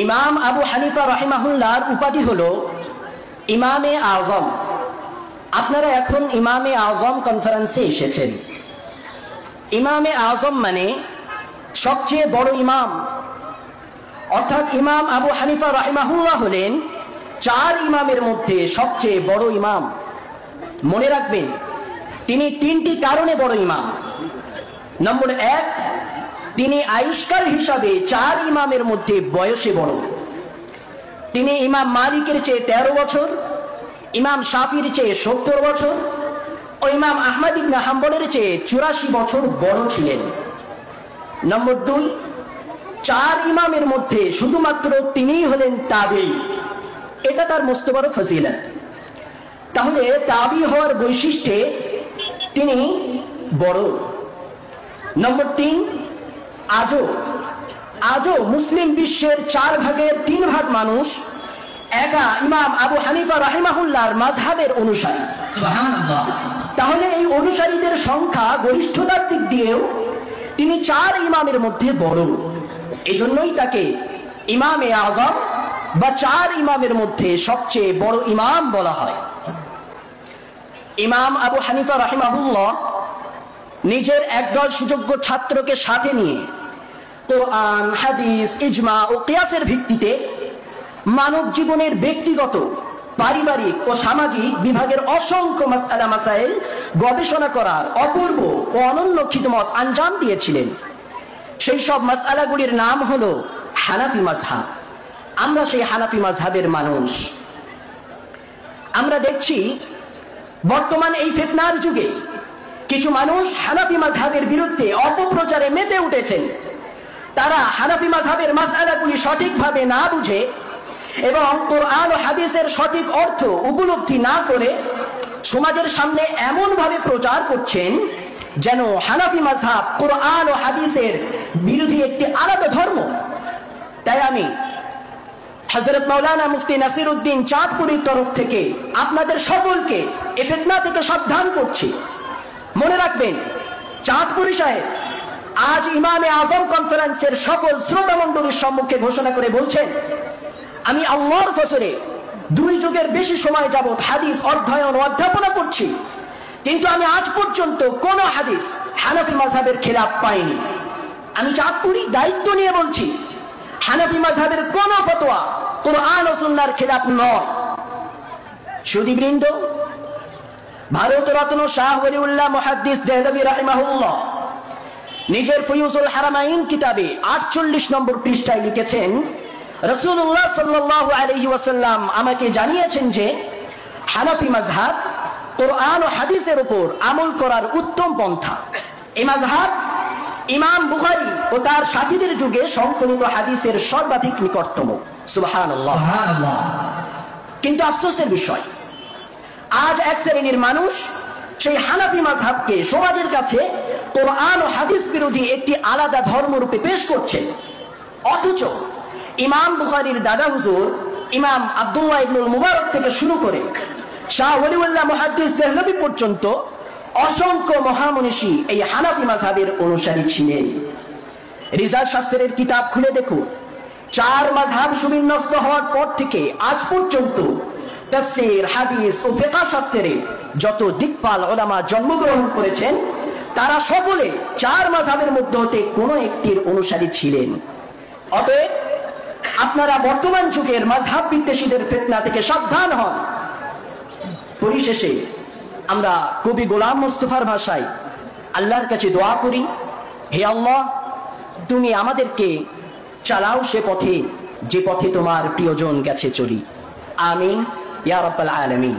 ইমাম আবু হানিফা রাহিমাহুল্লাহর উপাধি হলো ইমামে আজম। আপনারা এখন ইমামে আজম কনফারেন্সে এসেছেন। ইমামে আজম মানে সবচেয়ে বড় ইমাম, অর্থাৎ ইমাম আবু হানিফা রাহিমাহুল্লাহ হলেন 4 ইমামের মধ্যে সবচেয়ে বড় ইমাম। মনে রাখবেন, তিনি 3টি কারণে বড় ইমাম। নম্বর 1, তিনি আয়ুষ্কাল হিসাবে 4 ইমামের মধ্যে বয়সে বড়। তিনি ইমাম মালিকের চেয়ে 13 বছর, ইমাম শাফির চেয়ে 70 বছর ও ইমাম আহমদ ইবনে হাম্বলের চেয়ে 84 বছর বড় ছিলেন। নম্বর 2, 4 ইমামের মধ্যে শুধুমাত্র তিনিই হলেন তাবী। এটা তার মস্ত বড় ফজিলত। তাহলে তাবী হওয়ার বৈশিষ্ট্যে তিনি বড়। নম্বর 3, আজও মুসলিম বিশ্বের 4 ভাগের 3 ভাগ মানুষ একা ইমাম আবু হানিফা রাহিমাহুল্লাহর মাযহাবের অনুসারী। সুবহানাল্লাহ। তাহলে এই অনুসারীদের সংখ্যা গরিষ্ঠতার দিক দিয়েও তিনি 4 ইমামের মধ্যে বড়। এজন্যই তাকে ইমামে আযম বা 4 ইমামের মধ্যে সবচেয়ে বড় ইমাম বলা হয়। ইমাম আবু হানিফা রাহিমাহুল্লাহ নিজের একদল সুযোগ্য ছাত্রকে সাথে নিয়ে কোরআন, হাদিস, ইজমা ও কিয়াসের ভিত্তিতে মানব জীবনের ব্যক্তিগত, পারিবারিক ও সামাজিক বিভাগের অসংখ্য মাসআলা মাসাইল গবেষণা করার অপূর্ব ও অনন্য খিদমত আঞ্জাম দিয়েছিলেন। সেই সব মাসআলাগুলির নাম হলো হানাফি মাযহাব। আমরা সেই হানাফি মাযহাবের মানুষ। আমরা দেখছি বর্তমান এই ফিতনার যুগে কিছু মানুষ হানাফি মাযহাবের বিরুদ্ধে অপপ্রচারে মেতে উঠেছেন। তারা হানাফি মাযহাবের মাসআলাগুলি সঠিকভাবে না বুঝে এবং কোরআন ও হাদিসের সঠিক অর্থ উপলব্ধি না করে সমাজের সামনে এমন ভাবে প্রচার করছেন যেন হানাফি মাযহাব কোরআন ও হাদিসের বিরোধী একটি আলাদা ধর্ম। তাই আমি হযরত মাওলানা মুফতি নাসিরউদ্দিন চাঁদপুরীর তরফ থেকে আপনাদের সকলকে এই ফিতনা থেকে সাবধান করছি। মনে রাখবেন, চাঁদপুরী সাহেব আজ ইমামে আজম কনফারেন্সের সকল শ্রোতা মণ্ডলীর সম্মুখে ঘোষণা করে বলছেন, আমি আল্লাহর ফজরে 2 যুগের বেশি সময় যাবত হাদিস অধ্যয়ন ও অধ্যাপনা করছি, কিন্তু আমি আজ পর্যন্ত কোন হাদিস হানাফি মাযহাবের খেলাফ পাইনি। আমি চাঁদপুরী দায়িত্ব নিয়ে বলছি, হানাফি মাযহাবের কোন ফতোয়া কোরআন ও সুন্নাহর খেলাফ নয়। সুধীবৃন্দ, ভারত রত্ন শাহ ওলিউল্লাহ মুহাদ্দিস দেহলভী রাহিমাহুল্লাহ নিজের ফুয়ুজুল হারামাইন কিতাবে 48 নম্বর পৃষ্ঠায় লিখেছেন, রাসূলুল্লাহ সাল্লাল্লাহু আলাইহি ওয়াসাল্লাম আমাকে জানিয়েছেন যে হানাফি মাযহাব কোরআন ও হাদিসের উপর আমল করার উত্তম পন্থা। এই মাযহাব ইমাম বুখারী ও তার সাথীদের যুগে সংকলিত হাদিসের সর্বাধিক নিকটতম। সুবহানাল্লাহ। কিন্তু আফসোসের বিষয়, আজ এক শ্রেণীর মানুষ সেই হানাফি মাযহাবকে সমাজের কাছে কোরআন ও হাদিস বিরোধী একটি আলাদা ধর্মরূপে পেশ করছে। অথচ ইমাম বুখারীর দাদা হুজুর ইমাম আব্দুল্লাহ ইবনুল মুবারক থেকে শুরু করে শাহ ওলিউল্লাহ মুহাদ্দিস দেহলভী পর্যন্ত অসংখ্য মহামনীষী এই হানাফি মাযহাবের অনুসারী ছিলেন। রিজাল শাস্ত্রের কিতাব খুলে দেখুন, 4 মাযহাব সুবিন্যস্ত হওয়ার পর থেকে আজ পর্যন্ত তাফসীর, হাদিস ও ফিকহ শাস্ত্রে যত দিকপাল উলামা জন্মগ্রহণ করেছেন তারা সকলে 4 মাযহাবের মধ্যে হতে কোনো একটির অনুসারী ছিলেন। অতএব আপনারা বর্তমান যুগের মাযহাব বিদ্বেষীদের ফিতনা থেকে সাবধান হন। পরিশেষে আমরা কবি গোলাম মুস্তাফার ভাষায় আল্লাহর কাছে দোয়া করি, হে আল্লাহ, তুমি আমাদেরকে চালাও সে পথে যে পথে তোমার প্রিয়জন গেছে চলি। আমিন ইয়া রাব্বাল আলামিন।